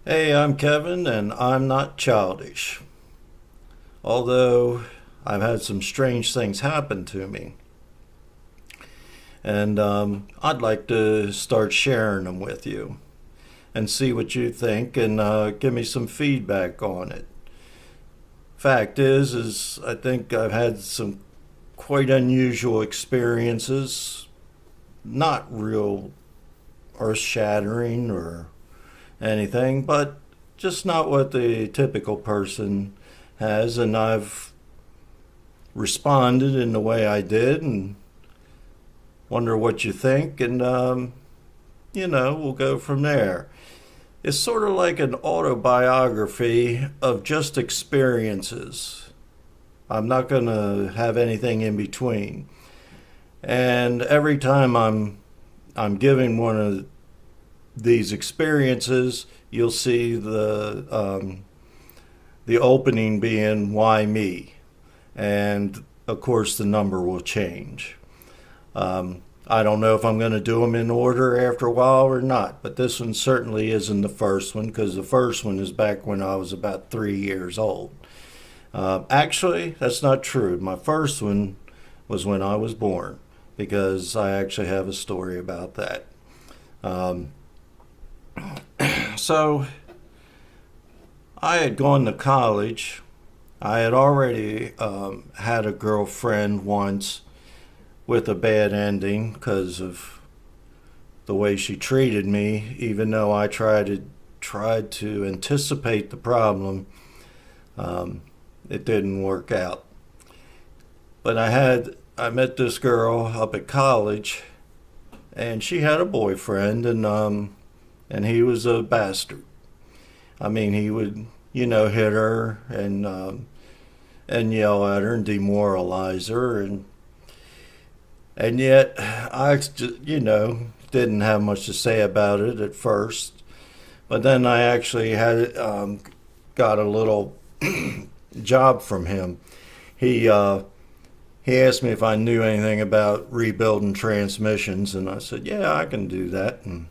Hey, I'm Kevin, and I'm not childish. Although I've had some strange things happen to me, and I'd like to start sharing them with you and see what you think and give me some feedback on it. Fact is I think I've had some quite unusual experiences, not real earth shattering or anything, but just not what the typical person has, and I've responded in the way I did, and wonder what you think, and we'll go from there. It's sort of like an autobiography of just experiences. I'm not going to have anything in between. And every time I'm giving one of these experiences, you'll see the opening being why me, and of course the number will change. I don't know if I'm going to do them in order after a while or not, but this one certainly isn't the first one because the first one is back when I was about 3 years old. Actually, that's not true. My first one was when I was born because I actually have a story about that. Um, so I had gone to college. I had already had a girlfriend once with a bad ending because of the way she treated me, even though I tried to anticipate the problem. Um, it didn't work out. But I met this girl up at college, and she had a boyfriend, and he was a bastard. I mean, he would hit her and yell at her and demoralize her, and yet I didn't have much to say about it at first. But then I actually had got a little job from him. He asked me if I knew anything about rebuilding transmissions, and I said, "Yeah, I can do that." And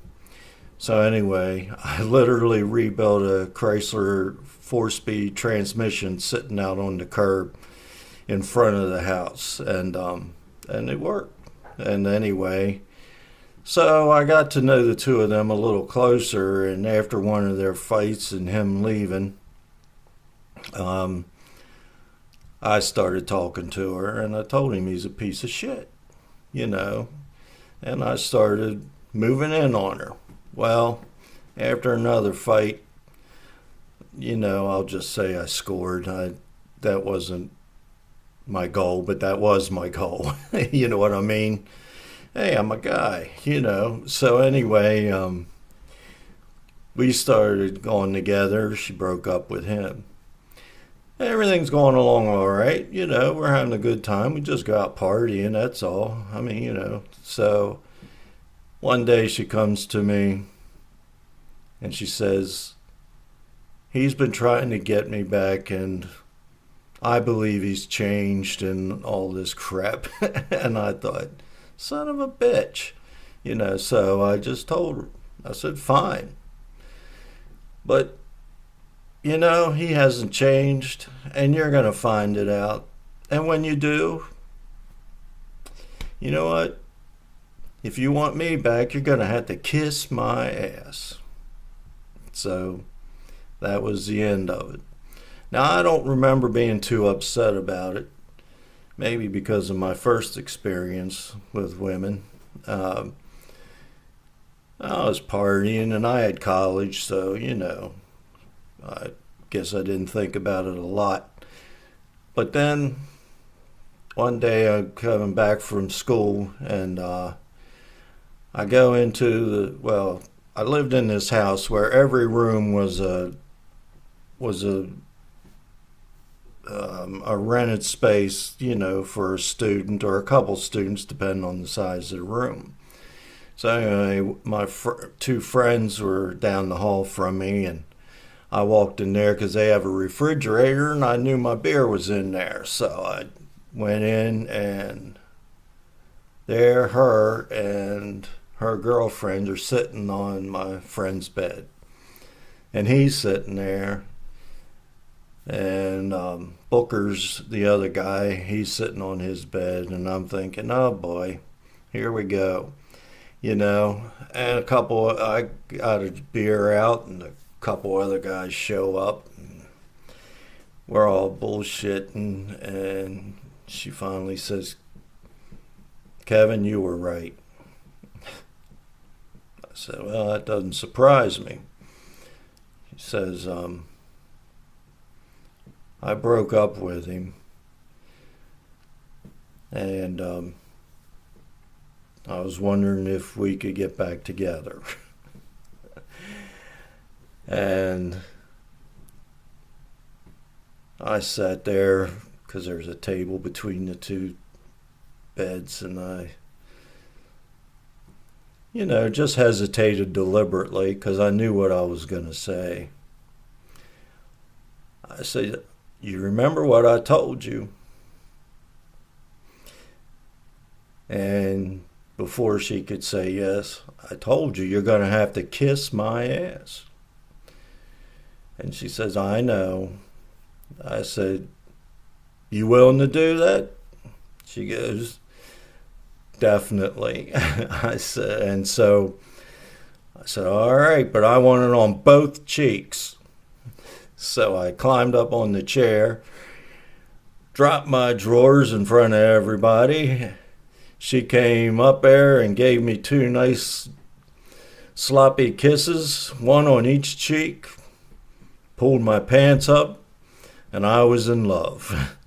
so anyway, I literally rebuilt a Chrysler four-speed transmission sitting out on the curb in front of the house, and it worked. And anyway, so I got to know the two of them a little closer, and after one of their fights and him leaving, um, I started talking to her, and I told him he's a piece of shit, you know, and I started moving in on her. Well, after another fight, I'll just say I scored. That wasn't my goal, but that was my goal. You know what I mean? Hey, I'm a guy. So anyway, we started going together. She broke up with him. Everything's going along all right. We're having a good time. We just go out partying, that's all. I mean, So one day she comes to me and she says, he's been trying to get me back, and I believe he's changed and all this crap. And I thought, son of a bitch. So I just told her, I said, fine. But, he hasn't changed, and you're going to find it out. And when you do, you know what? If you want me back, you're going to have to kiss my ass. So that was the end of it. Now, I don't remember being too upset about it, maybe because of my first experience with women. Um, I was partying and I had college, so, I guess I didn't think about it a lot. But then one day I'm coming back from school, and I go I lived in this house where every room was a rented space, for a student or a couple students, depending on the size of the room. So anyway, my two friends were down the hall from me, and I walked in there because they have a refrigerator, and I knew my beer was in there. So I went in, and there her and her girlfriend are sitting on my friend's bed. And he's sitting there, and Booker's the other guy. He's sitting on his bed, and I'm thinking, oh boy, here we go. And I got a beer out, and a couple other guys show up. And we're all bullshitting, and she finally says, Kevin, you were right. I said, well, that doesn't surprise me. He says, I broke up with him, and I was wondering if we could get back together. And I sat there because there's a table between the two beds, and I just hesitated deliberately because I knew what I was going to say. I said, you remember what I told you? And before she could say yes, I told you you're going to have to kiss my ass. And she says, I know. I said, you willing to do that? She goes, definitely. I said, all right, but I want it on both cheeks. So I climbed up on the chair, dropped my drawers in front of everybody. She came up there and gave me two nice sloppy kisses, one on each cheek, pulled my pants up, and I was in love.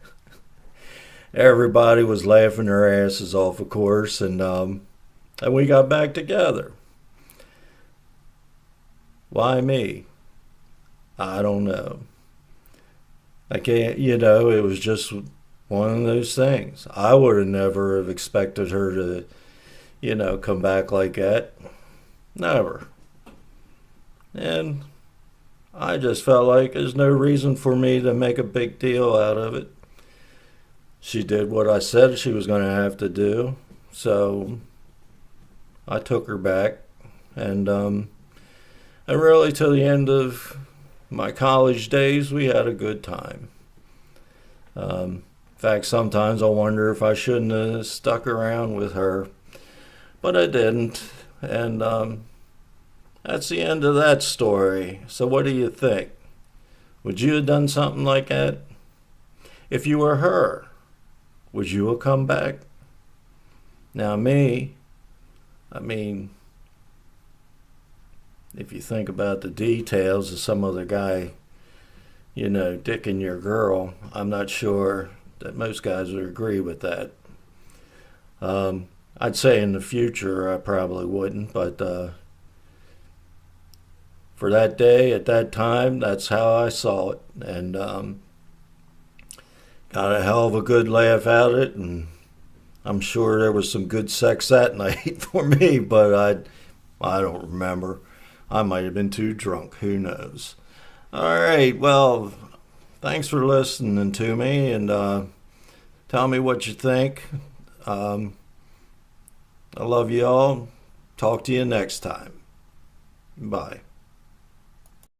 Everybody was laughing their asses off, of course, and we got back together. Why me? I don't know. I can't, it was just one of those things. I would have never have expected her to, come back like that. Never. And I just felt like there's no reason for me to make a big deal out of it. She did what I said she was going to have to do, so I took her back, and really till the end of my college days, we had a good time. In fact, sometimes I wonder if I shouldn't have stuck around with her, but I didn't, and that's the end of that story. So what do you think? Would you have done something like that? If you were her, would you have come back? Now me, if you think about the details of some other guy, dicking your girl, I'm not sure that most guys would agree with that. I'd say in the future I probably wouldn't, but for that day, at that time, that's how I saw it, and got a hell of a good laugh at it, and I'm sure there was some good sex that night for me, but I don't remember. I might have been too drunk. Who knows? All right. Well, thanks for listening to me, and tell me what you think. I love you all. Talk to you next time. Bye.